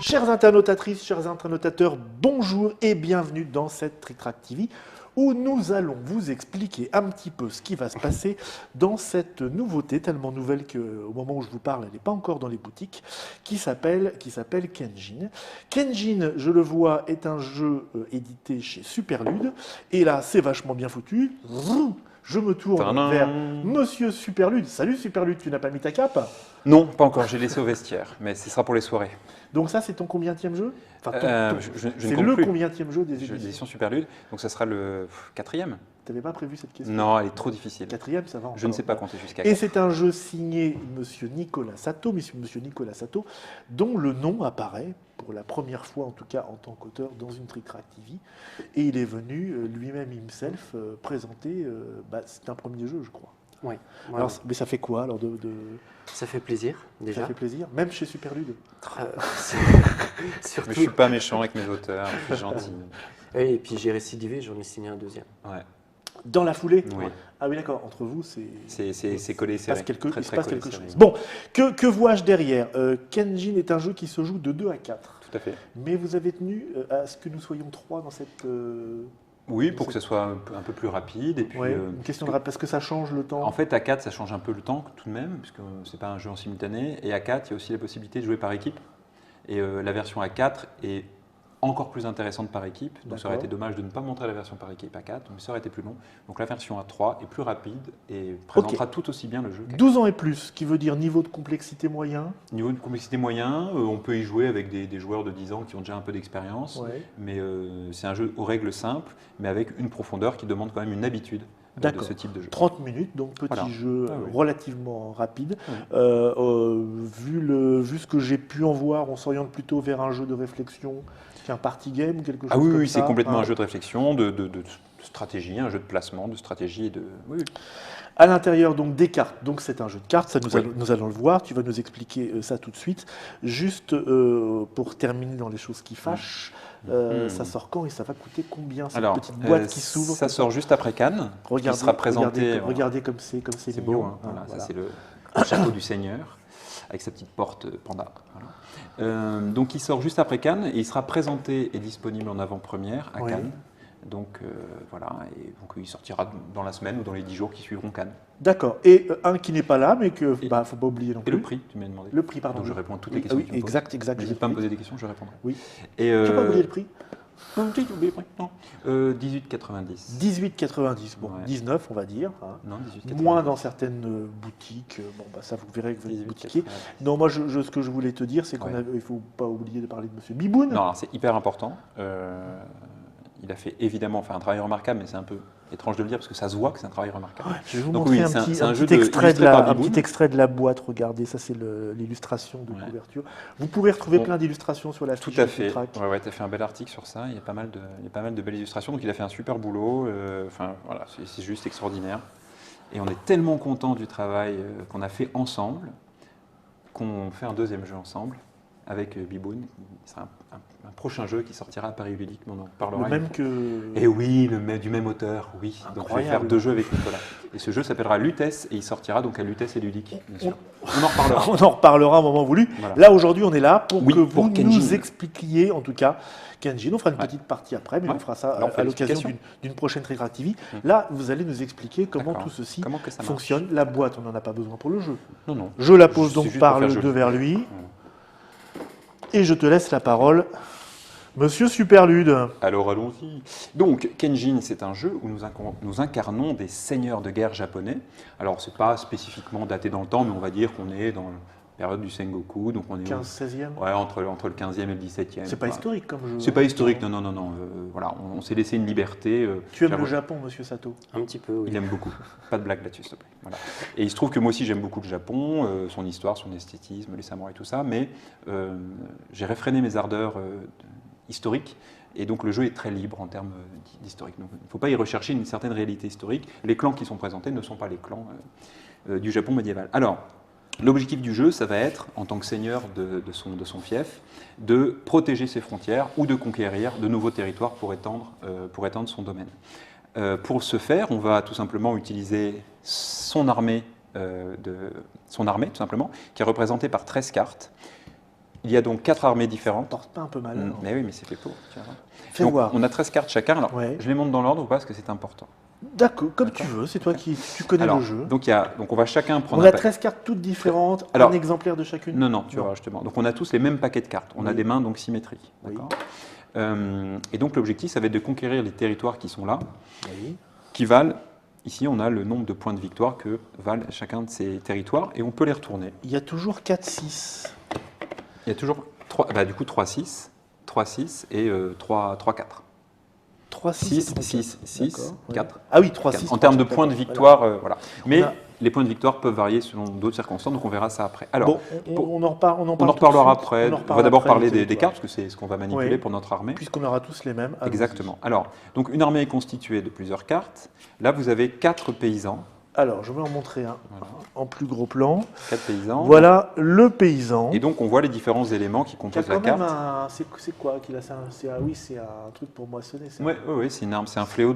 Chères internautatrices, chers internautateurs, bonjour et bienvenue dans cette Trick Track TV où nous allons vous expliquer un petit peu ce qui va se passer dans cette nouveauté, tellement nouvelle qu'au moment où je vous parle, elle n'est pas encore dans les boutiques, qui s'appelle Kenjin. Kenjin, je le vois, est un jeu édité chez Superlude, et là, c'est vachement bien foutu. Je me tourne Tadam. vers Monsieur Superlude. Salut Superlude, tu n'as pas mis ta cape? Non, pas encore, j'ai laissé au vestiaire, mais ce sera pour les soirées. Donc ça, c'est ton combienième jeu? Enfin, Je ne c'est compte le plus. combienième jeu des Jeu éditions? d'édition Superlude, donc ça sera le quatrième. T'avais pas prévu cette question? Non, elle est trop difficile. Quatrième, ça va encore. Je ne sais pas compter jusqu'à Et 4. c'est un jeu signé Monsieur Nicolas Sato, dont le nom apparaît pour la première fois, en tout cas en tant qu'auteur, dans une Trick Track TV. Et il est venu lui-même, himself, présenter. C'est un premier jeu, je crois. Oui. Alors, mais ça fait quoi alors Ça fait plaisir, déjà. Ça fait plaisir, même chez Superlude. Surtout. Mais je suis pas méchant avec mes auteurs, je suis gentil. Et puis j'ai récidivé, j'en ai signé un deuxième. Ouais. Dans la foulée? Oui. Ah oui, d'accord. Entre vous, c'est collé il se passe serré. quelque, Très, il se très passe collé quelque serré. chose. Bon, que vois-je derrière? Kenjin est un jeu qui se joue de 2 à 4. Tout à fait. Mais vous avez tenu à ce que nous soyons 3 dans cette... Oui, pour que ce soit un peu plus rapide. Et puis, Ouais, une question de parce que ça change le temps. en fait, à 4, ça change un peu le temps tout de même, puisque c'est pas un jeu en simultané. Et à 4, il y a aussi la possibilité de jouer par équipe. Et la version à 4 est encore plus intéressante par équipe. Donc ça aurait été dommage de ne pas montrer la version par équipe à 4, mais ça aurait été plus long. Donc la version à 3 est plus rapide et présentera tout aussi bien le jeu. 12 ans et plus, ce qui veut dire niveau de complexité moyen. Niveau de complexité moyen, on peut y jouer avec des joueurs de 10 ans qui ont déjà un peu d'expérience. Ouais. Mais c'est un jeu aux règles simples, mais avec une profondeur qui demande quand même une habitude de D'accord. ce type de jeu. 30 minutes, donc petit Voilà. jeu Oui. relativement rapide. Oui. Vu ce que j'ai pu en voir, on s'oriente plutôt vers un jeu de réflexion qu'un party game ou quelque chose Ah oui, comme oui, ça. c'est complètement hein. un jeu de réflexion, de stratégie, un jeu de placement, de stratégie et de... Oui, oui. À l'intérieur donc des cartes, donc c'est un jeu de cartes, ça Oui. nous allons le voir, tu vas nous expliquer ça tout de suite. Juste pour terminer dans les choses qui fâchent, ça sort quand et ça va coûter combien cette Alors, petite boîte qui s'ouvre? ça sort juste après Cannes, qui sera présenté... Regardez comme c'est C'est mignon. beau, hein, voilà, Voilà. ça c'est le château du Seigneur, avec sa petite porte panda. Voilà. Donc il sort juste après Cannes, et il sera présenté et disponible en avant-première à Oui. Cannes. Donc voilà, et donc il sortira dans la semaine ou dans les 10 jours qui suivront Cannes. D'accord. Et un qui n'est pas là, mais que faut pas oublier non Et plus. le prix, tu m'as demandé. Le prix, pardon. Donc je réponds à toutes Oui, les questions oui, que tu me poses. exact. N'hésite pas à me poser des questions, je répondrai. Oui. Et, Tu n'as pas oublié le prix? Non, j'ai oublié le prix. Non. 18,90. 18,90. Bon, Ouais. 19, on va dire. hein. Non, 18,90. Moins dans certaines boutiques. Ça vous verrez que vous êtes boutiquier. 18,90. Non, moi, ce que je voulais te dire, c'est qu'il Ouais. ne faut pas oublier de parler de Monsieur Biboun. Non, alors, c'est hyper important. Il a fait évidemment un travail remarquable, mais c'est un peu étrange de le dire parce que ça se voit que c'est un travail remarquable. Je vais vous Donc montrer oui, un c'est petit, un un jeu petit extrait illustré par un Biboun. petit extrait de la boîte. Regardez, ça c'est l'illustration de Ouais. couverture. Vous pouvez retrouver Bon. plein d'illustrations sur la Tout fiche à de fait. Track. Ouais, tu as fait un bel article sur ça. Il y a pas mal de belles illustrations. Donc il a fait un super boulot. Voilà, c'est juste extraordinaire. Et on est tellement content du travail qu'on a fait ensemble qu'on fait un deuxième jeu ensemble avec Biboun. C'est un prochain jeu qui sortira à Paris Ludique, mais on en parlera. Le même que. Et oui, du même auteur, oui. Donc je vais faire Incroyable. 2 jeux avec Nicolas. Et ce jeu s'appellera Lutèce et il sortira donc à Lutèce et Ludique, bien sûr. On en reparlera. On en reparlera à un moment voulu. Voilà. Là, aujourd'hui, on est là pour Oui, que pour vous Kenjin. nous expliquiez, en tout cas, Kenjin. On fera une Ouais. petite partie après, mais Ouais. on fera ça Là, on fait à l'occasion l'explication. d'une prochaine Trick Track TV. Mm. Là, vous allez nous expliquer comment D'accord. tout ceci Comment que ça marche? fonctionne. La boîte, on n'en a pas besoin pour le jeu. Non, non. Je la pose C'est donc juste par pour faire le joli. deux vers lui. Voilà. Et je te laisse la parole. Monsieur Superlude. Alors allons-y. Donc Kenjin, c'est un jeu où nous incarnons des seigneurs de guerre japonais. Alors c'est pas spécifiquement daté dans le temps, mais on va dire qu'on est dans la période du Sengoku, donc on est 15-16e. ouais, entre le 15e et le 17e. C'est pas quoi. historique comme jeu. C'est hein. pas historique, non. Voilà, on s'est laissé une liberté. Tu aimes J'avoue, le Japon, Monsieur Sato? Un petit peu, oui. Il aime beaucoup. Pas de blague là-dessus, s'il te plaît. Voilà. Et il se trouve que moi aussi j'aime beaucoup le Japon, son histoire, son esthétisme, les samouraïs, tout ça, mais j'ai réfréné mes ardeurs historiques. Et donc le jeu est très libre en termes d'historique. Donc il ne faut pas y rechercher une certaine réalité historique. Les clans qui sont présentés ne sont pas les clans du Japon médiéval. Alors, l'objectif du jeu, ça va être, en tant que seigneur de son fief, de protéger ses frontières ou de conquérir de nouveaux territoires pour étendre son domaine. Pour ce faire, on va tout simplement utiliser son armée, tout simplement, qui est représentée par 13 cartes. Il y a donc 4 armées Ça différentes. porte pas un peu mal. alors. Mais oui, mais c'est fait pour. Tu vas voir. Fais Donc, voir. on a 13 cartes chacun. Alors, Ouais. je les monte dans l'ordre ou pas parce que c'est important. D'accord, comme D'accord. tu veux, c'est toi qui tu connais Alors, le jeu. donc on va chacun prendre On un a paquet. 13 cartes toutes différentes, Alors, un exemplaire de chacune. Non, tu vas voir justement. Donc on a tous les mêmes paquets de cartes. On a Oui. des mains donc symétriques. Oui. D'accord. Et donc l'objectif, ça va être de conquérir les territoires qui sont là, Oui. qui valent. Ici, on a le nombre de points de victoire que valent chacun de ces territoires et on peut les retourner. Il y a toujours 4-6. Il y a toujours 3, du coup 3-6, 3-6 et 3-4. 3, 6, 6, 6, 6, 4. Ah oui, 3, 6. En termes de points de victoire, voilà. Mais a- les points de victoire peuvent varier selon d'autres circonstances, donc on verra ça après. Alors, Bon, on en reparle. on en tout de reparlera suite. après. On en On reparle va d'abord après parler des des territoires. cartes, parce que c'est ce qu'on va manipuler Oui. pour notre armée. Puisqu'on aura tous les mêmes. allons-y. Exactement. Alors, donc une armée est constituée de plusieurs cartes. Là, vous avez 4 paysans. Alors, je vais en montrer un Voilà. en plus gros plan. 4 paysans. Voilà le paysan. Et donc, on voit les différents éléments qui Qui a composent la quand même carte. un. C'est quoi qu'il a ça oui, c'est un truc pour moissonner. C'est Oui, c'est une arme, c'est un fléau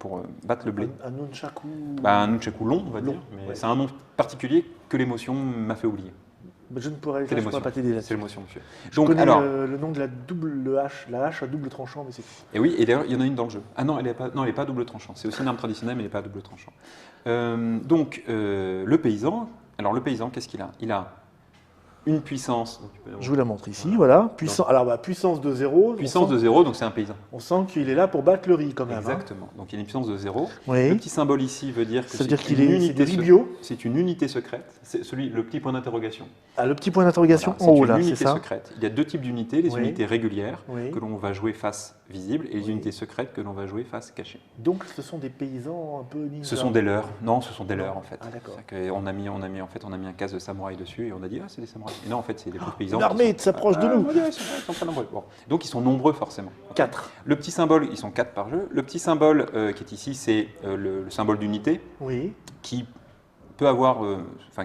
pour battre le blé. un nunchaku. Un nunchaku long, on va Long, dire, mais ouais. c'est un nom particulier que l'émotion m'a fait oublier. Mais je ne pourrais C'est l'émotion. pas t'aider C'est là-dessus. l'émotion, monsieur. Je Donc, connais alors, le nom de la hache à double tranchant, mais c'est tout. et oui, et d'ailleurs, il y en a une dans le jeu. Ah non, elle n'est pas à double tranchant. C'est aussi une arme traditionnelle, mais elle n'est pas à double tranchant. Le paysan, le paysan, qu'est-ce qu'il a? Il a une puissance. Donc, tu peux- Je vous la montre ici, Voilà. voilà. Puissance de 0. Puissance de 0, donc c'est un paysan. On sent qu'il est là pour battre le riz quand même. hein. Exactement. Donc il y a une puissance de 0. Oui. Le petit symbole ici veut dire que Ça veut dire c'est qu'il une est c'est unité du riz bio. C'est une unité secrète. C'est le petit point d'interrogation. Ah, le petit point d'interrogation Voilà, en haut c'est là, une c'est unité ça. secrète. Il y a 2 types d'unités, les Oui. unités régulières Oui. que l'on va jouer face visible et les Oui. unités secrètes que l'on va jouer face cachée. Donc ce sont des paysans un peu ninja. Ce sont des leurs. Non, ce sont des Non. leurs en fait. Ah, d'accord. C'est-à-dire qu'on a mis un casse de samouraï dessus et on a dit c'est des samouraïs. Et non, en fait, c'est des pauvres paysans. L'armée s'approche de nous. Ouais, ils sont très nombreux. Bon. Donc ils sont nombreux forcément. 4. Le petit symbole, ils sont 4 par jeu. Le petit symbole qui est ici, c'est le symbole d'unité Oui. qui peut avoir,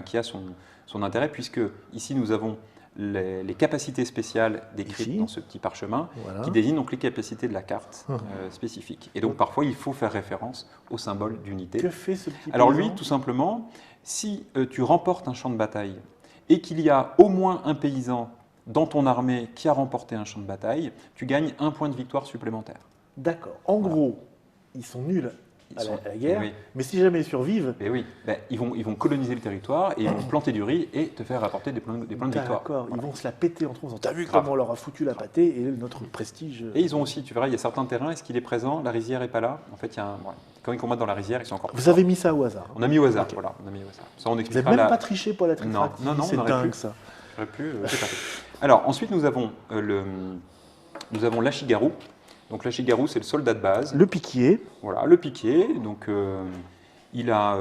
qui a son intérêt puisque ici nous avons les capacités spéciales décrites Ici. dans ce petit parchemin Voilà. qui désignent donc les capacités de la carte Hum. spécifique. Et donc parfois il faut faire référence au symbole d'unité. Que fait ce petit Alors paysan lui, tout simplement, si tu remportes un champ de bataille et qu'il y a au moins un paysan dans ton armée qui a remporté un champ de bataille, tu gagnes un point de victoire supplémentaire. D'accord. En gros, ils sont nuls Ils à sont- la guerre, Oui. mais si jamais ils survivent, Mais oui, ils vont coloniser le territoire et ils vont planter du riz et te faire rapporter des points de victoire. d'accord, ils Voilà. vont se la péter entre eux en disant, t'as vu Grave. comment on leur a foutu la pâtée et notre prestige. Et ils ont aussi, tu verras, il y a certains terrains, est-ce qu'il est présent? La rizière n'est pas là. En fait, quand ils combattent dans la rizière, ils sont encore plus Vous avez forts. mis ça au hasard. On a mis au hasard, Ok. voilà, on a mis au hasard. Ça, on Vous n'avez expliquera même la- pas triché pour la trick Non, non, c'est on aurait dingue pu. ça. J'aurais pu, j'ai pas fait. Alors, ensuite, nous avons l'Ashigaru. Donc, l'Ashigaru, c'est le soldat de base. Le piquier, Voilà, le piqué. Donc, il a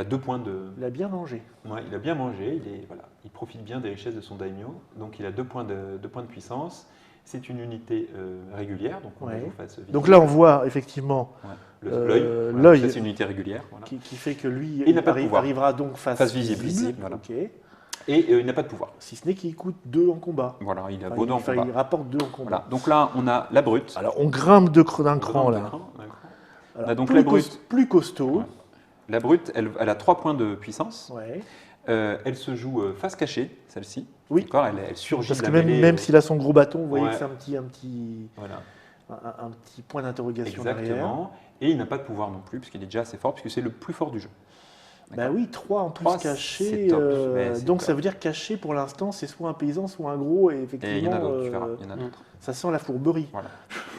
2 points de. il a bien mangé. Ouais, il a bien mangé, il profite bien des richesses de son daimyo, donc il a 2 points de puissance. C'est une unité régulière, donc on Ouais. la joue face visible. Donc là, on voit effectivement Ouais, l'œil. l'œil. Ça, c'est une unité régulière. Voilà. qui fait que lui il n'a pas de pouvoir. arrivera donc Face visible, voilà. Ok. Et il n'a pas de pouvoir. Si ce n'est qu'il coûte 2 en combat. Voilà, il a Enfin, beau dans le combat. il rapporte 2 en combat. Voilà. Donc là, on a la brute. Alors on grimpe d'un cran là. D'un cran. Alors, a donc plus la brute. plus costaud. Ouais. La brute, elle a 3 points de puissance. Ouais. Elle se joue face cachée, celle-ci. Oui. D'accord, elle surgit Parce de que la même, mêlée, même s'il a son gros bâton, vous voyez Ouais. que c'est un petit point d'interrogation derrière. Exactement. Et il n'a pas de pouvoir non plus, puisqu'il est déjà assez fort, puisque c'est le plus fort du jeu. Bah oui, 3 en plus 3, caché. c'est top. Ouais, c'est donc top. ça veut dire caché pour l'instant, c'est soit un paysan, soit un gros. Et effectivement, Et il y en a d'autres, tu verras. Il y en a d'autres. ça sent la fourberie. Voilà.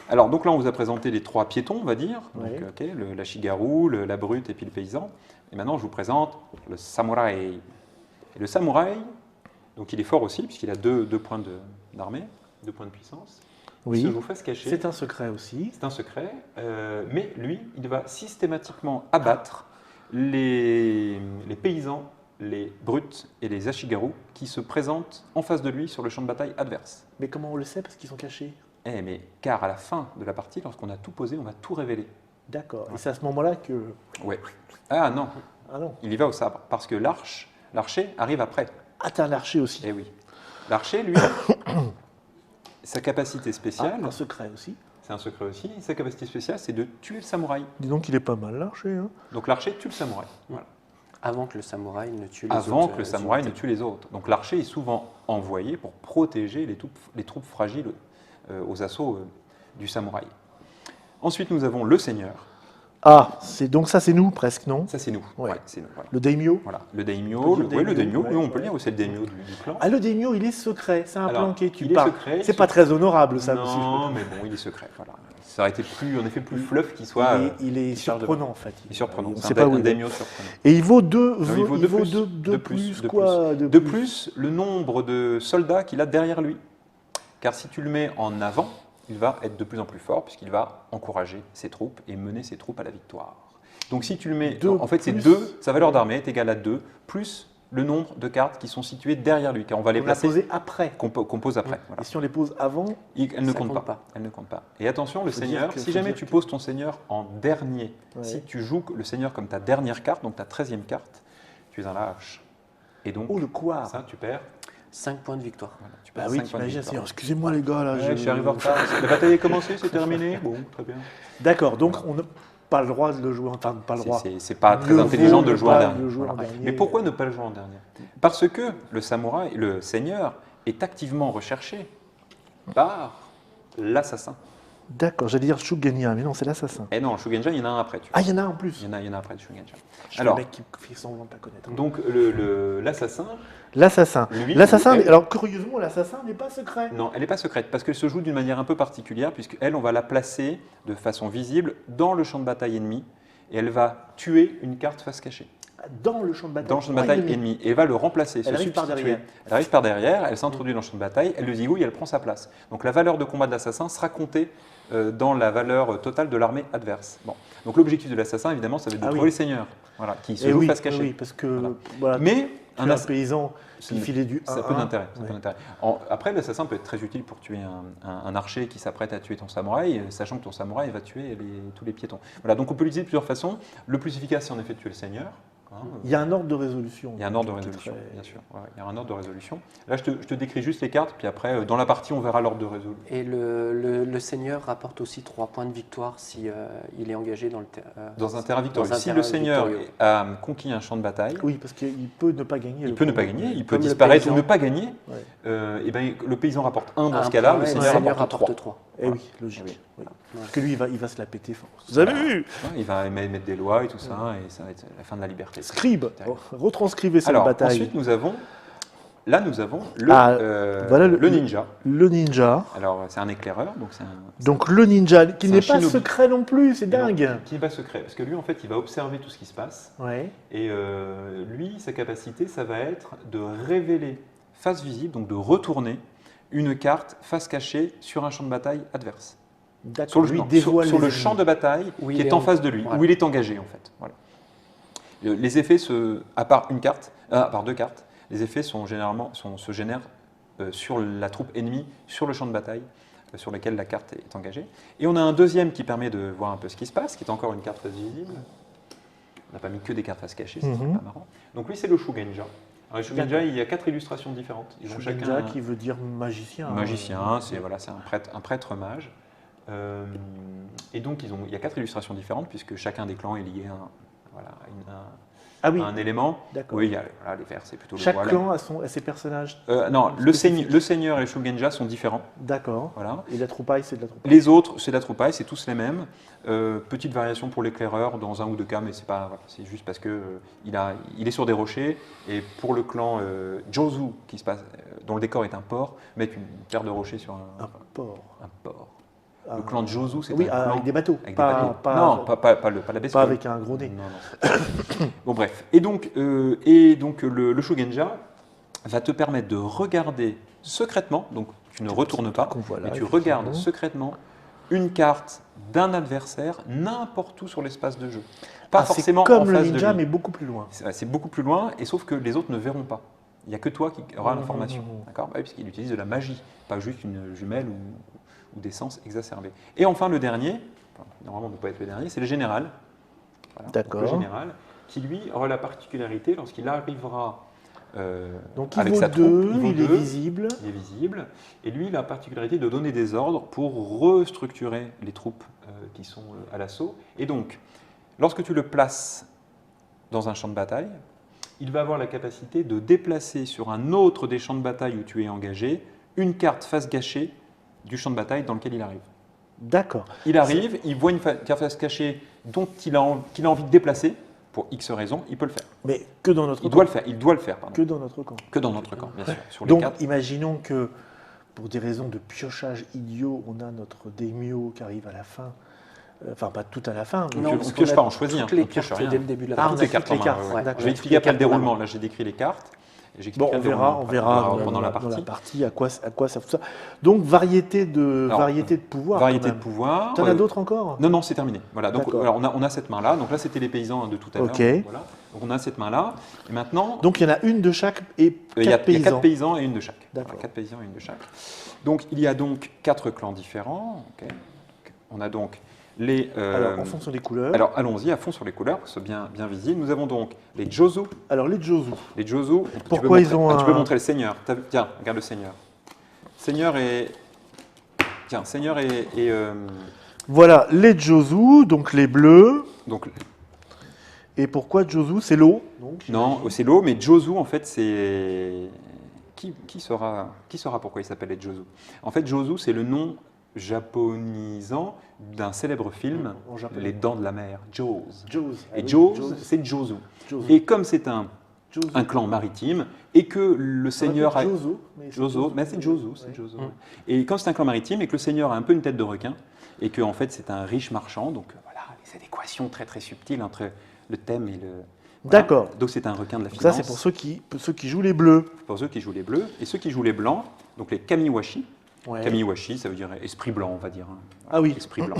Alors, donc là, on vous a présenté les 3 piétons, on va dire. Ouais. Donc, la Shigaru, la brute et puis le paysan. Et maintenant, je vous présente le samouraï. Et le samouraï, donc il est fort aussi, puisqu'il a 2 points d'armée, 2 points de puissance. Il se Oui, joue face cachée. c'est un secret aussi. C'est un secret, mais lui, il va systématiquement abattre les paysans, les brutes et les ashigaru qui se présentent en face de lui sur le champ de bataille adverse. Mais comment on le sait? Parce qu'ils sont cachés. Car à la fin de la partie, lorsqu'on a tout posé, on va tout révéler. D'accord. Ouais. Et c'est à ce moment-là que. Ouais. Ah non, Ah non. il y va au sabre, parce que l'archer arrive après. Ah, t'as un archer aussi. Eh oui. L'archer, lui, sa capacité Ah, spéciale, un secret aussi. c'est un secret aussi, sa capacité spéciale, c'est de tuer le samouraï. Dis donc, il est pas mal l'archer. Hein. Donc l'archer tue le samouraï. Voilà. Avant que le samouraï ne tue les autres. avant que le samouraï ne tue les autres. Donc l'archer est souvent envoyé pour protéger les troupes fragiles aux assauts du samouraï. Ensuite, nous avons le seigneur. Ah, donc ça c'est nous presque, non? Ça, c'est nous. Ouais. Ouais, c'est nous, voilà. Le daimyo? Voilà. Le daimyo, On peut dire le daimyo, ouais, oui, on peut ouais. dire, c'est le daimyo du clan. Ah, le daimyo, il est secret, c'est un Alors, planqué, tu il est parles. secret, C'est pas très honorable, ça, monsieur. Non, mais bon, il est secret. Voilà. Ça aurait été en effet plus fluff qu'il soit. Il est qui charge de- surprenant, en fait. Il est surprenant. On C'est sait pas où un il est. daimyo surprenant. Et il vaut deux, Non, il vaut de plus, quoi? De plus, le nombre de soldats qu'il a derrière lui. Car si tu le mets en avant, il va être de plus en plus fort puisqu'il va encourager ses troupes et mener ses troupes à la victoire. Donc si tu le mets, Deux en fait c'est plus- 2, sa valeur d'armée est égale à 2, plus le nombre de cartes qui sont situées derrière lui, car on va les On l'a placer, posé après. qu'on pose après. Voilà. Et si on les pose avant, Elle ne Ça compte compte pas. pas. Elle ne compte pas. Et attention, le Faut seigneur, dire que- si faut jamais dire tu que- poses ton seigneur en dernier, Ouais. si tu joues le seigneur comme ta dernière carte, donc ta 13e carte, tu es un lâche. Et donc, oh le quoi? ça, tu perds. 5 points de victoire. Voilà, tu perds Bah oui, 5 points de t'imagines, victoire. c'est- excusez-moi les gars, là. Ouais, je suis arrivé en retard. La bataille est commencée, c'est terminé. Bon, très bien. D'accord, donc on n'a pas le droit de le jouer, enfin pas le droit. C'est pas très Mieux intelligent vaut de le ne jouer en pas dernier. le jouer en Voilà. dernier. Mais pourquoi ne pas le jouer en dernier? Parce que le samouraï, le seigneur, est activement recherché par l'assassin. D'accord, j'allais dire Shugenya, mais non, c'est l'assassin. Et non, Shugenja, il y en a un après. Tu vois. Ah, il y en a un en plus. Il y en a après de Shugenja. Je suis Alors, le mec qui fait semblant de pas connaître. donc l'assassin, L'assassin. lui, L'assassin, elle- alors curieusement, l'assassin n'est pas secret. non, elle n'est pas secrète parce qu'elle se joue d'une manière un peu particulière puisque elle, on va la placer de façon visible dans le champ de bataille ennemi et elle va tuer une carte face cachée Dans le champ de bataille. dans le champ de bataille ennemi et va le remplacer. se Elle arrive par substituer. derrière. Elle arrive par derrière, elle s'introduit dans le champ de bataille, elle le zigouille, elle prend sa place. Donc la valeur de combat de l'assassin sera comptée dans la valeur totale de l'armée adverse. Bon. Donc l'objectif de l'assassin, évidemment, ça va être de Ah trouver oui. les seigneurs, voilà, qui se Et jouent oui, face cachée. oui, parce que Voilà. voilà, Mais un paysan c'est- qui filait du 1 ça a peu d'intérêt. ça a Ouais. peu d'intérêt. Après, l'assassin peut être très utile pour tuer un archer qui s'apprête à tuer ton samouraï, sachant que ton samouraï va tuer tous les piétons. Voilà, donc on peut l'utiliser de plusieurs façons. Le plus efficace, c'est en effet de tuer le seigneur. hein. Il y a un ordre de résolution. Il y a un ordre de qui est résolution, très- bien sûr. Ouais, il y a un ordre de résolution. Là, je te décris juste les cartes, puis après, dans la partie, on verra l'ordre de résolution. Et le seigneur rapporte aussi 3 points de victoire si il est engagé dans le Dans un terrain victorieux. dans un Si le terrain seigneur victorieux. a conquis un champ de bataille, Oui, parce qu'il peut ne pas gagner. il le peut ne pas combat. gagner, il peut Comme le disparaître ou paysan. ne pas gagner. Ouais. Et ben, le paysan rapporte 1 dans Un ce cas-là, point, le et seigneur rapporte 3. 3. Eh oui, logique. Eh oui. Oui. Parce que lui, il va se la péter fort. Vous avez vu Il va mettre des lois et tout ça, et ça va être la fin de la liberté. Scribe, Terrible. retranscrivez cette Alors, bataille. ensuite, nous avons Ah, voilà le ninja. Le ninja. Alors, c'est un éclaireur, donc c'est un. Donc le ninja, qui C'est n'est un pas shinobi. secret non plus, c'est Et non, dingue. Qui n'est pas secret, parce que lui, en fait, il va observer tout ce qui se passe. Ouais. Et lui, sa capacité, ça va être de révéler face visible, donc de retourner une carte face cachée sur un champ de bataille adverse. D'accord. Sur le, Lui non, dévoile sur les le champ ennemis. de bataille Où qui il est est en en- face de lui, ouais. où il est engagé en fait. Voilà. Les effets, à part une carte, à part 2 cartes, les effets se génèrent sur la troupe ennemie, sur le champ de bataille sur lequel la carte est engagée. Et on a un deuxième qui permet de voir un peu ce qui se passe, qui est encore une carte face visible. On n'a pas mis que des cartes face cachées, c'est Mhm. pas marrant. Donc lui, c'est le Shugenja. Alors, le Shugenja, D'accord. il y a 4 illustrations différentes. Ils ont Shugenja, chacun qui veut dire magicien. magicien, c'est voilà, c'est un prêtre mage. Et donc il y a 4 illustrations différentes puisque chacun des clans est lié Ah oui, à un élément. d'accord. Oui, il y a, voilà, les vers, c'est plutôt le Chaque voile. clan a ses personnages. Non, le spécifiques. seigneur et le Shugenja sont différents. D'accord. Voilà. Et la troupaille, c'est de la troupaille. Les autres, c'est la troupaille, c'est tous les mêmes. Petite variation pour l'éclaireur dans un ou deux cas, mais c'est pas, voilà, c'est juste parce que il est sur des rochers. Et pour le clan Jozu, qui se passe, dont le décor est un port, mettre une paire de rochers sur Un port. un port. Ah. Le clan de Jozu, c'est Oui, un clan avec des bateaux. avec des pas, bateaux. pas- non, pas la pas bestiole. avec un gros nez. Non, non. Bon, bref. Et donc le Shugenja va te permettre de regarder secrètement, donc tu ne retournes pas, qu'on voit là, mais tu effectivement. regardes secrètement une carte d'un adversaire n'importe où sur l'espace de jeu. Pas Ah, c'est forcément comme en le face ninja, de lui. mais beaucoup plus loin. C'est beaucoup plus loin, et sauf que les autres ne verront pas. Il n'y a que toi qui auras Mmh, l'information. mmh, mmh. D'accord. Bah oui, parce qu'il utilise de la magie, pas juste une jumelle ou des sens exacerbés. Et enfin, le dernier, enfin, normalement ne peut pas être le dernier, c'est le général. Voilà. D'accord. Donc, le général, qui lui aura la particularité, lorsqu'il arrivera Donc il avec vaut sa 2, troupe, il est deux, visible. il est visible, et lui, il a la particularité de donner des ordres pour restructurer les troupes qui sont à l'assaut. Et donc, lorsque tu le places dans un champ de bataille, il va avoir la capacité de déplacer sur un autre des champs de bataille où tu es engagé une carte face cachée du champ de bataille dans lequel il arrive. D'accord. Il arrive, il voit une carte face cachée dont qu'il a envie de déplacer, pour X raisons, il peut le faire. Mais que dans notre Il camp. doit le faire, pardon. Que dans notre camp. Que dans notre camp, bien sûr. Sur les Donc, cartes. imaginons que pour des raisons de piochage idiot, on a notre daimyo qui arrive à la fin. Enfin, pas tout à la fin. Mais Non, on parce ne pioche qu'on a pas, on choisit. toutes les on pioche cartes rien. dès le début de la Ah, on partie. a Toutes les cartes toutes les en main, cartes. ouais, ouais. D'accord. Je vais expliquer après le cartes en main. déroulement. Là, j'ai décrit les cartes. Et Bon, j'expliquerai on le verra déroulement dans pendant la dans partie. la partie à quoi ça tout ça. Donc, variété de pouvoir. Variété de pouvoir. Tu en as d'autres encore? Non, c'est terminé. Voilà. Donc, D'accord. alors, on a cette main-là. Donc là, c'était les paysans de tout à l'heure. Ok. Donc, voilà. Donc on a cette main-là. Et maintenant, Donc, il y en a une de chaque et il y a 4 4 paysans. paysans et une de chaque. D'accord. Voilà, 4 paysans et une de chaque. Donc il y a donc 4 clans différents. Ok. On a donc les. Alors, en fonction des couleurs. Alors allons-y à fond sur les couleurs, pour que ce soit bien visible. Nous avons donc les Jozu. Alors, les Jozu. Les Jozu. Pourquoi ils ont Tu peux un- montrer le seigneur. Tiens, regarde le seigneur. Seigneur et. Tiens, seigneur et Voilà, les Jozu, donc les bleus. donc Et pourquoi Jozu? C'est l'eau. Donc, non, c'est l'eau, mais Jozu en fait c'est qui saura pourquoi il s'appelle les Jozu. En fait, Jozu c'est le nom japonisant d'un célèbre film, En japonais. Les Dents de la Mer, Jaws. Jaws. Ah Et oui, Jaws, c'est Jozu. Jozu. Et comme c'est un Jozu. clan maritime et que le seigneur a Jozo, mais c'est Jozu, c'est Ouais. Jozu. Ouais. Et comme c'est un clan maritime et que le seigneur a un peu une tête de requin et que en fait c'est un riche marchand, donc voilà, les adéquations très très subtiles entre le thème et le. Voilà. D'accord. Donc c'est un requin de la Donc finance. ça, c'est pour ceux qui jouent les bleus. Pour ceux qui jouent les bleus et ceux qui jouent les blancs, donc les kamiwashi. Ouais. Kamiwashi, ça veut dire esprit blanc, on va dire. hein. Ah oui. Esprit blanc.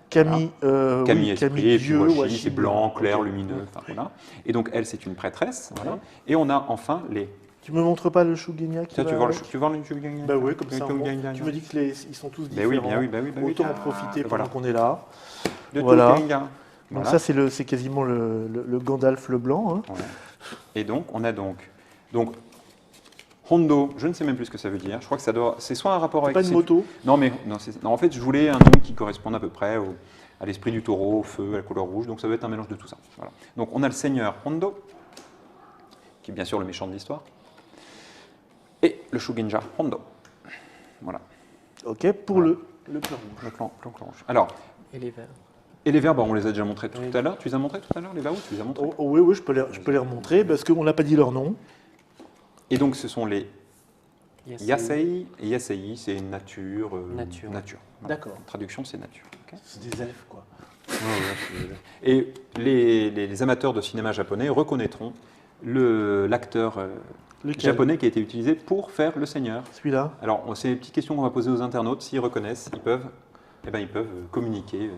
Kami, Kami oui, esprit, Kami et puis Dieu, washi, Washi c'est blanc, clair, Ok. lumineux. Enfin, voilà. Et donc elle, c'est une prêtresse. Voilà. Ouais. Et on a enfin les. Tu me montres pas le Shugenya qui Tiens, va tu vois avec le Shugenya Bah oui, comme ça. Le bon, Shugenya. tu me dis que ils sont tous Ben oui, différents. ben oui. Autant en Ah, profiter pendant voilà. qu'on est là. Le Voilà. Shugenya. Donc Voilà. ça, c'est quasiment le Gandalf le blanc. Hein. Ouais. Et donc, on a donc Hondo, je ne sais même plus ce que ça veut dire. Je crois que c'est soit un rapport C'est avec. pas une moto. Non, en fait, je voulais un nom qui corresponde à peu près à l'esprit du taureau, au feu, à la couleur rouge. Donc, ça doit être un mélange de tout ça. Voilà. Donc, on a le seigneur Hondo, qui est bien sûr le méchant de l'histoire, et le Shugenja Hondo. Voilà. Ok, pour le clan rouge. Le clan rouge. Alors, Et les verts. et les verbes, on les a déjà montrés tout Oui. à l'heure. Tu les as montrés tout à l'heure, les verbes, tu les as montrés. Oh, oui, je peux les remontrer parce qu'on n'a pas dit leur nom. Et donc, ce sont les Yasei. Yasei. Et Yasei, c'est nature. Nature. Voilà. D'accord. Traduction, c'est nature. Ok. C'est des elfes, quoi. Et les amateurs de cinéma japonais reconnaîtront l'acteur Lequel? japonais qui a été utilisé pour faire le Seigneur. Celui-là. Alors, c'est des petites questions qu'on va poser aux internautes. S'ils reconnaissent, ils peuvent communiquer.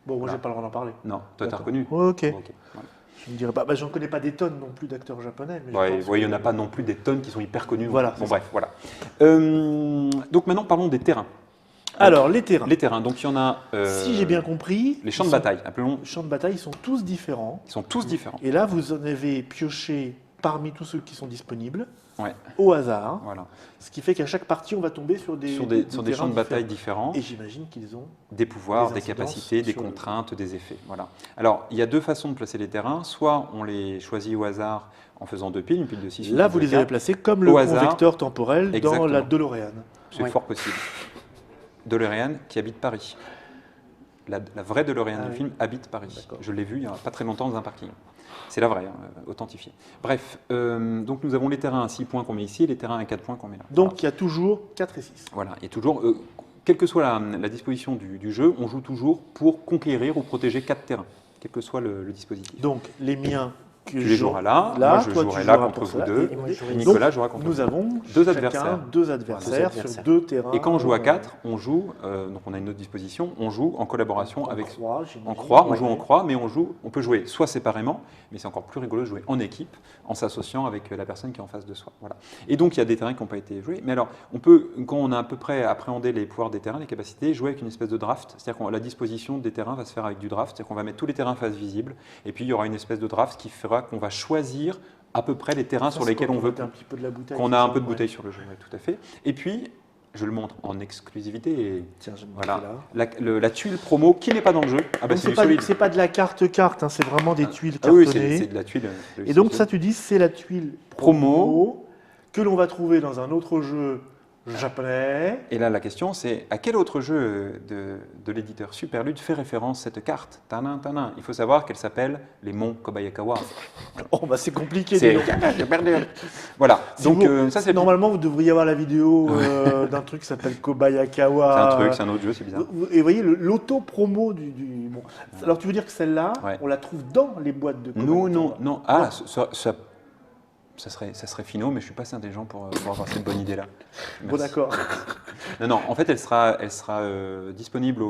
Bon, moi, Voilà. j'ai pas le droit d'en parler. Non, toi, t'as D'accord. reconnu. Ouais, ok. Ok, voilà. Je ne dirais pas. Bah, j'en connais pas des tonnes non plus d'acteurs japonais. Mais je Ouais, pense ouais, il n'y en que- a pas non plus des tonnes qui sont hyper connues. Voilà, Bon, c'est bref, voilà. Donc maintenant, parlons des terrains. Alors, les terrains. Les terrains, donc il y en a. Si j'ai bien compris, Les champs ils de sont- bataille, appelons. Les champs de bataille, ils sont tous différents. Ils sont tous différents. Et là, vous en avez pioché parmi tous ceux qui sont disponibles, Ouais, au hasard. voilà. Ce qui fait qu'à chaque partie, on va tomber sur des, Sur des terrains champs de bataille différents. différents. Et j'imagine qu'ils ont. Des pouvoirs, Des des incidences capacités, des sur le- contraintes, des effets. Voilà. Alors, il y a deux façons de placer les terrains. Soit on les choisit au hasard en faisant deux piles, une pile de 6. Là, vous les avez placés comme le Au hasard. convecteur temporel dans Exactement. la DeLorean. C'est Ouais. fort possible. DeLorean qui habite Paris. La vraie DeLorean Ah du oui. film habite Paris. D'accord. Je l'ai vu il n'y a pas très longtemps dans un parking. C'est la vraie, authentifiée. Bref, donc nous avons les terrains à 6 points qu'on met ici et les terrains à 4 points qu'on met là. Donc, il y a toujours 4 et 6. Voilà, et toujours, quelle que soit la disposition du jeu, on joue toujours pour conquérir ou protéger 4 terrains, quel que soit le dispositif. Donc, les miens que Tu les joueras là, là, moi je toi, tu jouerai là joueras contre pour vous cela, deux, Et moi, je jouerai et ici. Nicolas jouera contre Nous vous. avons Deux chacun adversaires. deux adversaires Deux sur 2 terrains. Et quand on joue à 4, on joue, donc on a une autre disposition, on joue en collaboration avec. croix, j'imagine. En croix, on Ouais. joue en croix, mais on peut jouer soit séparément, mais c'est encore plus rigolo de jouer en équipe, en s'associant avec la personne qui est en face de soi. Voilà. Et donc il y a des terrains qui n'ont pas été joués. Mais alors, on peut, quand on a à peu près appréhendé les pouvoirs des terrains, les capacités, jouer avec une espèce de draft. C'est-à-dire que la disposition des terrains va se faire avec du draft. C'est-à-dire qu'on va mettre tous les terrains face visible, et puis il y aura une espèce de draft qui fera qu'on va choisir à peu près les terrains Ça, sur c'est lesquels quand on veut met un petit peu de la bouteille. qu'on c'est a un ça, peu de ouais. bouteille sur le jeu, ouais, tout à fait. Et puis, je le montre en exclusivité. Et Tiens, je vais me voilà, mettre là. la tuile promo qui n'est pas dans le jeu. Ah bah Donc, c'est c'est du pas, solide. c'est pas de la carte, hein, c'est vraiment des tuiles Ah oui, cartonnées. c'est de la tuile. Et donc ça, tu dis, c'est la tuile Promo. que l'on va trouver dans un autre jeu japonais. Et là, la question, c'est à quel autre jeu de l'éditeur Superlude fait référence cette carte? Tanin, tanin. Il faut savoir qu'elle s'appelle les Monts Kobayakawa. Oh, bah c'est compliqué. C'est- dis donc. Voilà. Si Donc, vous- ça, c'est Normalement, vous devriez avoir la vidéo d'un truc qui s'appelle Kobayakawa. c'est un truc, c'est un autre jeu, c'est bizarre. Et vous voyez l'auto-promo Bon. Alors, tu veux dire que celle-là, Ouais. on la trouve dans les boîtes de Kobayakawa? Non. Ah, ça serait finaux, mais je suis pas assez intelligent pour avoir cette bonne idée-là. Bon, Merci. d'accord. Non, en fait, elle sera disponible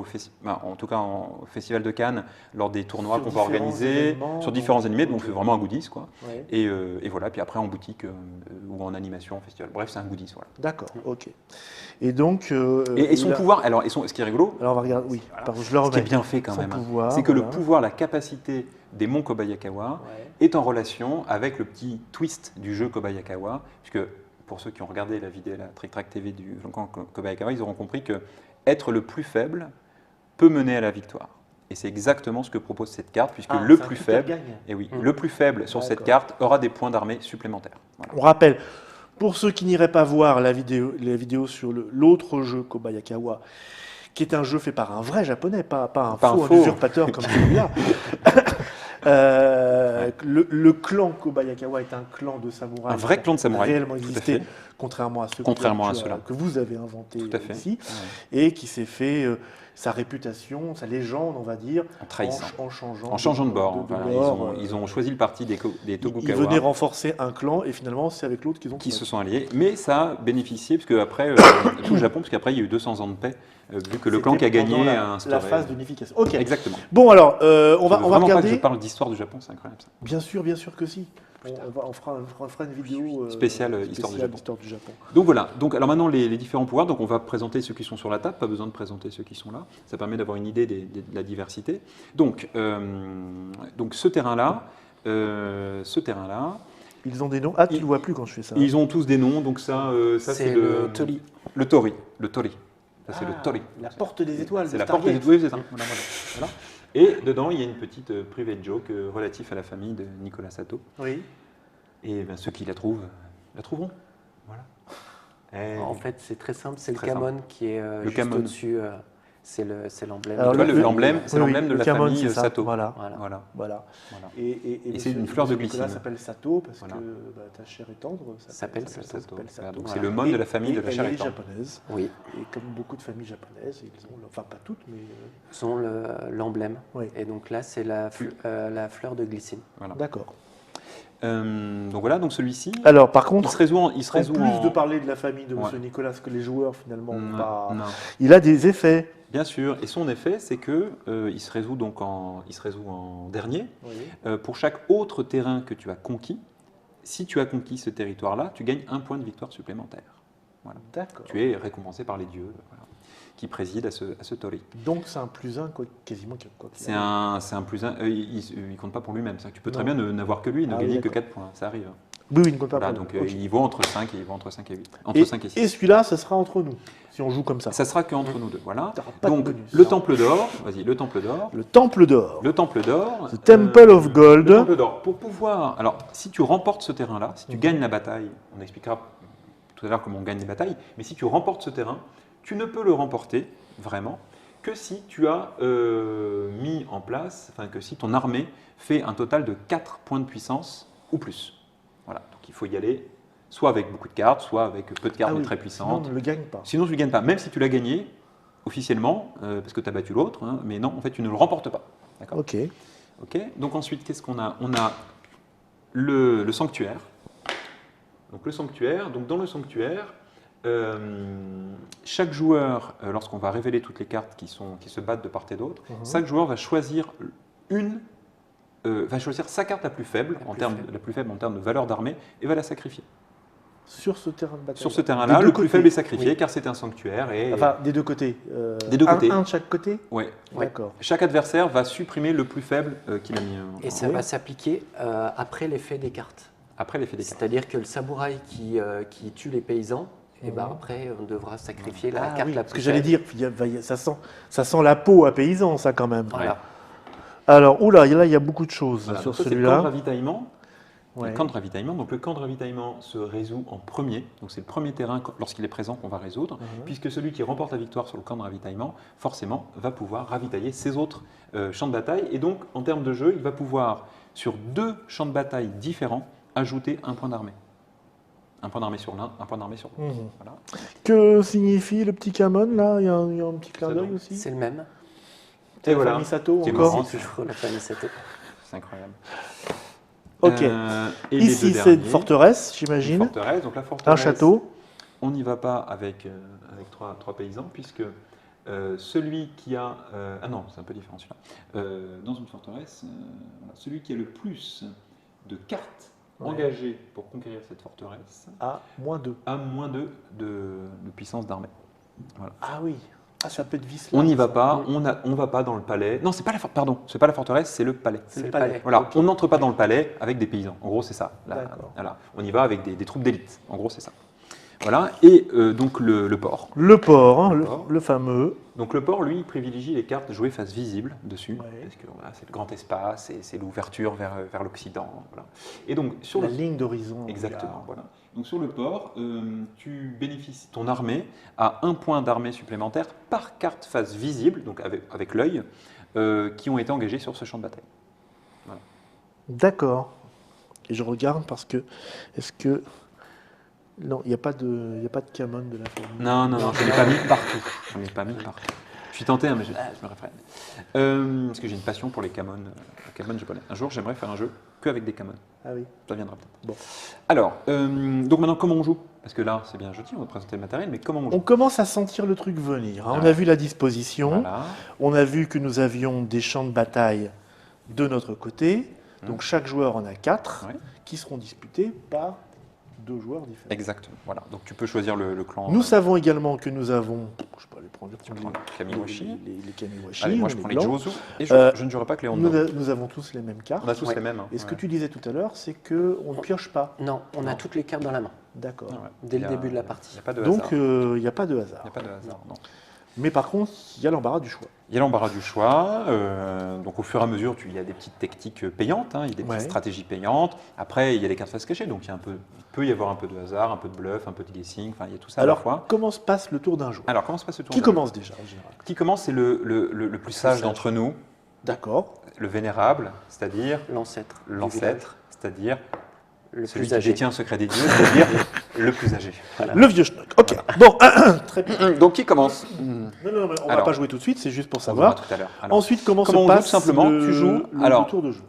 en tout cas au Festival de Cannes, lors des tournois Sur qu'on va différents organiser, événements, sur différents animés, donc ok. c'est vraiment un goodies, quoi. Ouais. Et voilà, puis après en boutique ou en animation, en festival. Bref, c'est un goodies, voilà. D'accord, ok. Et donc. Et son là- pouvoir, alors, ce qui est rigolo, Alors, on va regarder. Oui, Voilà. pardon, je le ce qui remets. est bien fait quand Son même, hein, pouvoir, c'est que voilà. le pouvoir, la capacité des monts Kobayakawa Ouais. est en relation avec le petit twist du jeu Kobayakawa, puisque pour ceux qui ont regardé la vidéo, la Trick Track TV du Jonkan Kobayakawa, ils auront compris que être le plus faible peut mener à la victoire. Et c'est exactement ce que propose cette carte, puisque Ah, le c'est un plus critère faible, gagne. et oui, Mm. le plus faible sur cette D'accord. carte aura des points d'armée supplémentaires. Voilà. On rappelle, pour ceux qui n'iraient pas voir la vidéo sur l'autre jeu Kobayakawa, qui est un jeu fait par un vrai japonais, pas un Pas un faux, un faux. usurpateur comme celui-là. Le clan Kobayakawa est un clan de samouraïs. Un vrai qui a clan de samouraïs, réellement tout à existé, fait. contrairement à ceux Contrairement à que, ceux-là. que vous avez inventés Tout à fait. ici, Ouais. et qui s'est fait sa réputation, sa légende, on va dire, En trahissant. en changeant, En changeant de bord. de Voilà, bord, ils ont choisi le parti des ils Tokugawa. venaient renforcer un clan, et finalement, c'est avec l'autre qu'ils ont qui trouvé. se sont alliés, mais ça a bénéficié, parce qu'après, tout le Japon, parce qu'après il y a eu 200 ans de paix, vu que le clan qui a C'était gagné pendant a instauré. la phase d'unification. Ok. Exactement. Bon alors, on va Je veux vraiment pas que regarder. je parle d'histoire du Japon, c'est incroyable ça. Bien sûr que si. On fera une vidéo Spéciale histoire du Japon. histoire du Japon. Donc voilà, alors maintenant les différents pouvoirs, donc on va présenter ceux qui sont sur la table, pas besoin de présenter ceux qui sont là, ça permet d'avoir une idée de la diversité. Donc ce terrain-là, Ils ont des noms. Ah, tu le vois plus quand je fais ça. ils ont tous des noms, donc ça c'est le Tori. Le Tori. Ça c'est le Tori. La porte des étoiles. C'est de la porte des Stargate. étoiles, c'est ça. Voilà. Et dedans, il y a une petite private joke relative à la famille de Nicolas Sato. Oui. Et bien, ceux qui la trouvent, la trouveront. Voilà. Et- En fait, c'est très simple, c'est le Très Kamon qui est juste Kamon. au-dessus. C'est l'emblème. Alors, Tu vois, l'emblème, c'est oui, l'emblème de le la Kamon, famille c'est ça. Sato. Voilà. Voilà. Voilà. Voilà. Voilà. Et c'est monsieur- une fleur de monsieur Nicolas glycine. s'appelle Sato parce Voilà. que ta chair est tendre. S'appelle Sato. Voilà, donc Voilà. c'est le mode de la famille Et de la chair elle est étendre. japonaise. Oui, Et comme beaucoup de familles japonaises, ils ont, enfin pas toutes, mais ils ont l'emblème. oui. Et donc là, c'est la fleur de glycine. Voilà. D'accord. Donc voilà, donc celui-ci, Alors par il contre, se résout en... en plus de parler de la famille de Monsieur Ouais. Nicolas, que les joueurs finalement ont Non, pas, non. il a des effets. Bien sûr, et son effet, c'est que il se résout donc il se résout en dernier. Oui. Pour chaque autre terrain que tu as conquis, si tu as conquis ce territoire-là, tu gagnes un point de victoire supplémentaire. Voilà. D'accord. Tu es récompensé par les dieux voilà, qui président à ce Tori. Donc c'est un plus un quasiment quoi qu'il C'est arrive. un plus un. Il ne compte pas pour lui-même. C'est-à-dire que tu peux très Non. bien n'avoir que lui et ne Ah oui, gagner que d'accord. 4 points. Ça arrive. Oui, il ne compte pas Voilà, pour donc lui. Ok. il vaut entre 5 et 8. Entre 5 et 6. Et celui-là, ce sera entre nous, si on joue comme ça. Ça sera qu'entre nous deux. Voilà. T'auras pas de Donc bonus. le temple d'or, vas-y, le temple d'or. Le Temple d'Or. Le temple d'or. The Temple of Gold. Le temple d'or. Pour pouvoir. Alors, si tu remportes ce terrain-là, si tu gagnes la bataille, on expliquera tout à l'heure comment on gagne les batailles, mais si tu remportes ce terrain, tu ne peux le remporter vraiment que si tu as mis en place, enfin que si ton armée fait un total de 4 points de puissance ou plus. Voilà. Donc il faut y aller soit avec beaucoup de cartes, soit avec peu de cartes Ah mais oui, très sinon, puissantes. on ne le gagne pas. Sinon, tu ne gagnes pas. Même si tu l'as gagné officiellement, parce que tu as battu l'autre, hein, mais non, en fait, tu ne le remportes pas. D'accord. Ok. Ok. Donc ensuite, qu'est-ce qu'on a? On a le sanctuaire. Donc le sanctuaire. Donc dans le sanctuaire, chaque joueur, lorsqu'on va révéler toutes les cartes qui se battent de part et d'autre, chaque joueur va choisir va choisir sa carte la plus faible en termes de valeur d'armée et va la sacrifier. Sur ce terrain de bataille. Sur ce terrain-là, Des deux le plus côtés. faible est sacrifié Oui. car c'est un sanctuaire et Enfin, des deux côtés. Des deux côtés. Un de chaque côté. ouais. D'accord. Chaque adversaire va supprimer le plus faible qu'il a mis Et ça va s'appliquer après l'effet des cartes. après l'effet des cartes. C'est-à-dire que le samouraï qui tue les paysans Et ben après, on devra sacrifier la carte oui, la parce plus que j'allais faible. dire, ça sent la peau à paysan, ça quand même. Voilà. Alors, oula, là, il y a beaucoup de choses Voilà, sur donc ça, c'est le camp de celui-là. ravitaillement. Ouais. Le camp de ravitaillement. Donc le camp de ravitaillement se résout en premier. Donc c'est le premier terrain lorsqu'il est présent qu'on va résoudre, puisque celui qui remporte la victoire sur le camp de ravitaillement, forcément, va pouvoir ravitailler ses autres champs de bataille. Et donc en termes de jeu, il va pouvoir, sur 2 champs de bataille différents, ajouter un point d'armée. Un point d'armée sur l'un, un point d'armée sur l'autre. Mhm. Voilà. Que signifie le petit Camon, là? Il y a un petit clin Ça d'œil donc. aussi. C'est le même. C'est la voilà. famille Sato C'est encore. marrant. C'est toujours la famille Sato. C'est incroyable. Ok. Et les Ici, deux c'est une derniers, forteresse, une j'imagine. forteresse. Donc la Un forteresse, château. on n'y va pas avec, avec trois paysans, puisque celui qui a... ah non, c'est un peu différent celui-là. Dans une forteresse, voilà, celui qui a le plus de cartes Ouais. engagées pour conquérir cette forteresse À -2. a moins de puissance d'armée. Voilà. Ah oui. Ah, ça peut être vice. On n'y va pas, on va pas dans le palais. Non, c'est pas la forteresse, c'est le palais. C'est le palais. Voilà, Ok. on n'entre pas dans le palais avec des paysans. En gros, c'est ça. D'accord. Voilà. On y va avec des troupes d'élite. En gros, c'est ça. Voilà. Et donc le port. Le port, hein, Le port. le fameux. Donc le port, lui, il privilégie les cartes jouées face visible dessus, Ouais. parce que voilà, c'est le grand espace, c'est l'ouverture vers l'Occident. Voilà. Et donc sur La le ligne d'horizon. exactement, voilà. Donc sur le port, tu bénéficies, ton armée a un point d'armée supplémentaire par carte face visible, donc avec l'œil, qui ont été engagés sur ce champ de bataille. D'accord. Et je regarde parce que. Est-ce que. Non, il n'y a pas de Camon de la famille. Non, je ne l'ai pas mis partout. Je ne l'ai pas mis partout. Je suis tenté, hein, mais je me réfrène. Parce que j'ai une passion pour les camons japonais. Un jour, j'aimerais faire un jeu qu'avec des camons. Ah oui. Ça viendra peut-être. Bon. Alors, donc maintenant, comment on joue? Parce que là, c'est bien joli, on va présenter le matériel, mais comment on joue? On commence à sentir le truc venir. Hein. On Ouais. a vu la disposition. Voilà. On a vu que nous avions des champs de bataille de notre côté. Donc chaque joueur en a 4 Ouais. qui seront disputés par 2 joueurs différents. Exactement. Voilà. Donc tu peux choisir le clan. Nous savons également que nous avons. Je sais pas les prendre. Tu prends les Kamiwashi. Les Kamiwashi. Allez, moi je on est prends les blancs. Jozu. Et je ne jouerai pas que les Hondo. Nous avons tous les mêmes cartes. On a tous Ouais. les mêmes. Hein. Et ce que Ouais. tu disais tout à l'heure, c'est qu'on ne pioche pas. Non, on a Non. toutes les cartes dans la main, D'accord. Ah ouais. dès Il y le a- début de la Il n'y partie. a pas de hasard. Donc il n'y a pas de Il hasard. n'y a pas de hasard. Non. Mais par contre, il y a l'embarras du choix. Il y a l'embarras du choix. Donc au fur et à mesure, il y a des petites techniques payantes, hein, il y a des petites Ouais. stratégies payantes. Après, il y a les cartes face cachées, donc il peut y avoir un peu de hasard, un peu de bluff, un peu de guessing. Enfin, il y a tout ça à la Alors, fois. comment se passe le tour d'un joueur? Alors, comment se passe ce tour Qui de- commence déjà en général? Qui commence, c'est le plus sage d'entre nous, D'accord. le vénérable, c'est-à-dire L'ancêtre. du l'ancêtre, c'est-à-dire village, le celui plus qui âgé. détient le secret des dieux, c'est-à-dire le plus âgé. Le vieux schnock. Ok. Bon, très bien. Donc qui commence? Non, mais on ne va Alors, pas jouer tout de suite, c'est juste pour On verra savoir. tout à l'heure. Alors, Ensuite, comment comment se on joue, passe tout simplement, le, tu joues. le Alors, tour de jeu?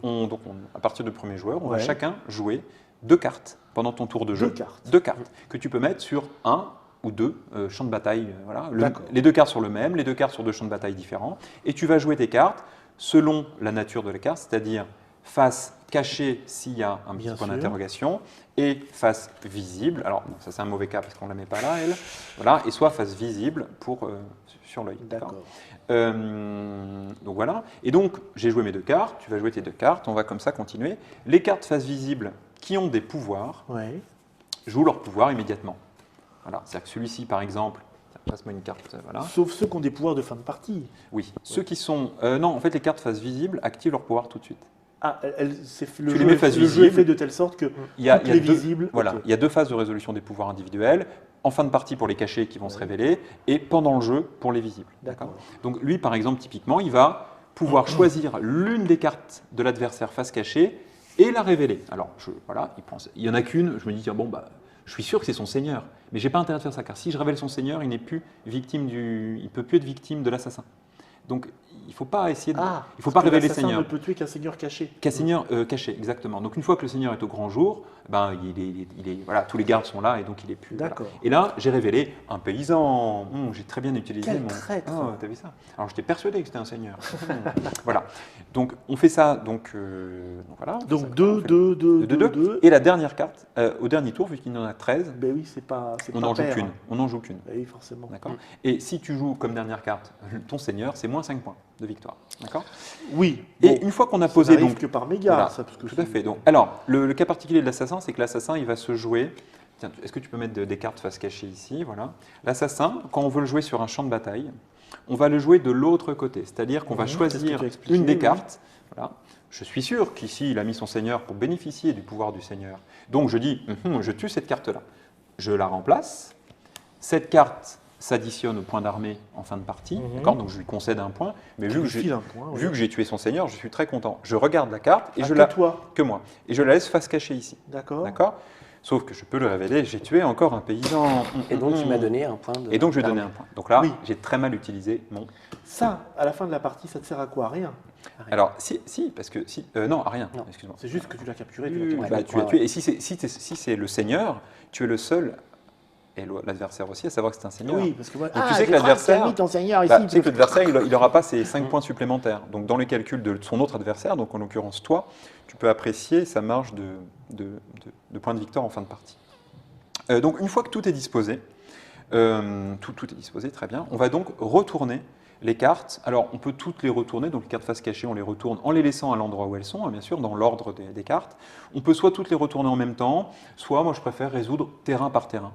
à partir du premier joueur, on va Ouais. chacun jouer 2 cartes pendant ton tour de jeu. 2 cartes. 2 cartes que tu peux mettre sur un ou 2 champs de bataille. Voilà. D'accord. Les 2 cartes sur le même, les 2 cartes sur 2 champs de bataille différents. Et tu vas jouer tes cartes selon la nature de la carte, c'est-à-dire face cachée s'il y a un petit Bien point sûr. d'interrogation, et face visible. Alors, non, ça c'est un mauvais cas parce qu'on ne la met pas là, elle. Voilà. Et soit face visible pour, sur l'œil. D'accord. Donc voilà. Et donc, j'ai joué mes 2 cartes, tu vas jouer tes 2 cartes, on va comme ça continuer. Les cartes face visible qui ont des pouvoirs Ouais. jouent leur pouvoir immédiatement. Voilà. C'est-à-dire que celui-ci, par exemple, tiens, passe-moi une carte, voilà. Sauf ceux qui ont des pouvoirs de fin de partie. Oui. Ceux qui sont. Non, en fait, les cartes face visible activent leur pouvoir tout de suite. Ah, le Tu les jeu, mets face le jeu est visible. fait de telle sorte que Il y a, toutes il y a les deux, visibles. Voilà. ok. Il y a 2 phases de résolution des pouvoirs individuels. En fin de partie pour les cachés qui vont se révéler, et pendant le jeu pour les visibles. D'accord. Donc lui, par exemple, typiquement, il va pouvoir choisir l'une des cartes de l'adversaire face cachée et la révéler. Alors, voilà, il y en a qu'une, je me dis, tiens, bon, bah, je suis sûr que c'est son seigneur, mais j'ai pas intérêt de faire ça, car si je révèle son seigneur, il peut plus être victime de l'assassin. Donc, il ne faut pas essayer de... Ah, il faut parce pas que révéler l'assassin seigneur. ne peut tuer qu'un seigneur caché. Qu'un seigneur caché, exactement. Donc une fois que le seigneur est au grand jour, ben, voilà, tous les gardes sont là et donc il est plus. Voilà. D'accord. Et là, j'ai révélé un paysan. J'ai très bien utilisé Quel mon. traître. Oh, t'as vu ça? Alors j'étais persuadé que c'était un seigneur. Voilà. Donc on fait ça. Donc voilà. on fait ça Donc comme ça, 2, on fait 2, 2, deux, 2, deux. 2. Et la dernière carte, au dernier tour, vu qu'il y en a 13, Ben oui, c'est pas on n'en joue pair, qu'une. hein. On n'en joue qu'une. Ben oui, forcément. D'accord. Et si tu joues comme dernière carte ton seigneur, c'est moins 5 points de victoire. D'accord. Oui. Et bon, une fois qu'on a ça posé n'arrive donc que par mégarde, voilà, ça, parce que tout c'est- à fait. Donc, alors, le cas particulier de l'assassin, c'est que l'assassin, il va se jouer Tiens, est-ce que tu peux mettre des cartes face cachée ici? Voilà. L'assassin, quand on veut le jouer sur un champ de bataille, on va le jouer de l'autre côté. C'est-à-dire qu'on va choisir une des cartes. Voilà. Je suis sûr qu'ici, il a mis son seigneur pour bénéficier du pouvoir du seigneur. Donc je dis, je tue cette carte-là. Je la remplace. Cette carte s'additionne au point d'armée en fin de partie. D'accord, donc je lui concède un point. Mais vu que j'ai tué son seigneur, je suis très content. Je regarde la carte et que moi. Et je la laisse face cachée ici. D'accord. Sauf que je peux le révéler, j'ai tué encore un paysan. Et donc, tu m'as donné un point de. Et donc, je lui ai donné un point. Donc là, j'ai très mal utilisé mon. Ça, à la fin de la partie, ça te sert à quoi? À rien. Alors, si, parce que. Non, à rien. Excuse-moi. C'est juste que tu l'as capturé. Tu l'as tué. Et si c'est le seigneur, tu es le seul, et l'adversaire aussi, à savoir que c'est un seigneur. Oui, parce que moi. Donc, tu sais que l'adversaire. Tu sais que l'adversaire, il n'aura pas ses 5 points supplémentaires. Donc, dans le calcul de son autre adversaire, donc en l'occurrence toi, tu peux apprécier sa marge de points de victoire en fin de partie. Donc une fois que tout est disposé, tout est disposé, très bien, on va donc retourner les cartes. Alors on peut toutes les retourner, donc les cartes face cachée, on les retourne en les laissant à l'endroit où elles sont, bien sûr, dans l'ordre des cartes. On peut soit toutes les retourner en même temps, soit moi je préfère résoudre terrain par terrain.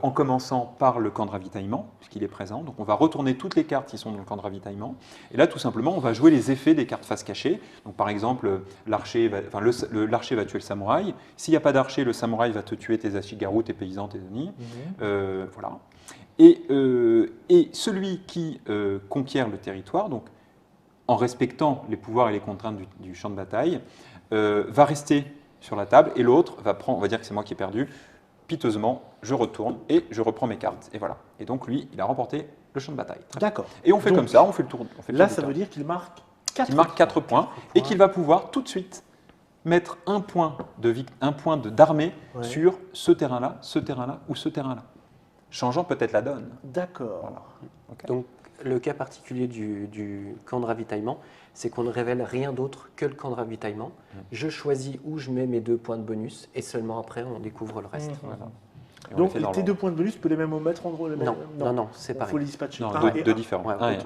En commençant par le camp de ravitaillement, puisqu'il est présent. Donc on va retourner toutes les cartes qui sont dans le camp de ravitaillement. Et là, tout simplement, on va jouer les effets des cartes face cachée. Donc par exemple, l'archer va tuer le samouraï. S'il n'y a pas d'archer, le samouraï va te tuer tes ashigaru, tes paysans, tes ennemis. Voilà. Et celui qui conquiert le territoire, donc en respectant les pouvoirs et les contraintes du champ de bataille, va rester sur la table, et l'autre va prendre, on va dire que c'est moi qui ai perdu, piteusement, je retourne et je reprends mes cartes. Et voilà. Et donc, lui, il a remporté le champ de bataille. D'accord. Et on fait comme ça, on fait le tour. Là, ça veut dire qu'il marque 4 points et qu'il va pouvoir tout de suite mettre un point d'armée sur ce terrain-là ou ce terrain-là, changeant peut-être la donne. D'accord. Voilà. Okay. Donc, le cas particulier du camp de ravitaillement, c'est qu'on ne révèle rien d'autre que le camp de ravitaillement. Je choisis où je mets mes 2 points de bonus et seulement après, on découvre le reste. Voilà. Donc, tes 2 points de bonus, tu peux les même mettre en gros Non, c'est pareil. Il faut les dispatcher. Non, deux différents. Ouais,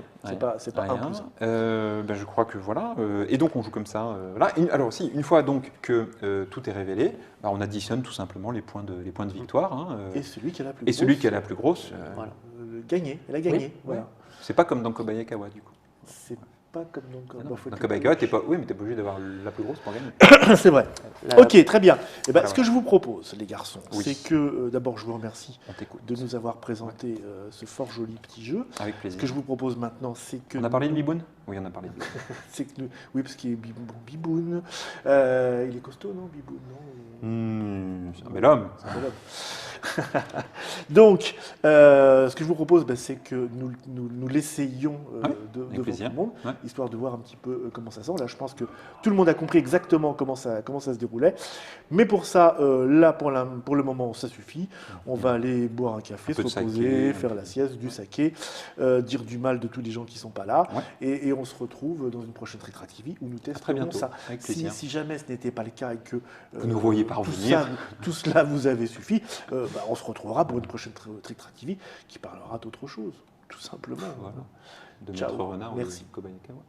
c'est pas un plus un. Je crois que voilà. Et donc, on joue comme ça. Là. Alors aussi, une fois donc que tout est révélé, on additionne tout simplement les points de victoire. Et celui qui a la plus grosse. Et celui qui a la plus grosse. Voilà. Elle a gagné. Oui. Voilà. C'est pas comme dans Kobayakawa, du coup. C'est pas comme dans Kobayakawa, oui, mais t'es pas obligé d'avoir la plus grosse pour gagner. C'est vrai. Ok, très bien. Ce que je vous propose, les garçons, c'est que d'abord, je vous remercie de nous avoir présenté ce fort joli petit jeu. Avec plaisir. Ce que je vous propose maintenant, c'est que... On a parlé de Biboun? Oui, on a parlé de Biboun. Oui, parce qu'il est Biboun. Il est costaud, non, Biboun, non? C'est un bel homme. Donc, ce que je vous propose, c'est que nous l'essayions devant tout le monde, histoire de voir un petit peu comment ça sent. Là, je pense que tout le monde a compris exactement comment ça se déroulait. Mais pour ça, là, pour le moment, ça suffit. On va aller boire un café, se reposer, faire la sieste, du saké, dire du mal de tous les gens qui ne sont pas là. Et on se retrouve dans une prochaine Trick Track TV où nous testerons ça. Si jamais ce n'était pas le cas et que vous nous voyez parvenir, tout cela vous avait suffi, on se retrouvera pour une prochaine Trick Track TV qui parlera d'autre chose, tout simplement. Voilà. De Maître Renard ou de Kobayakawa.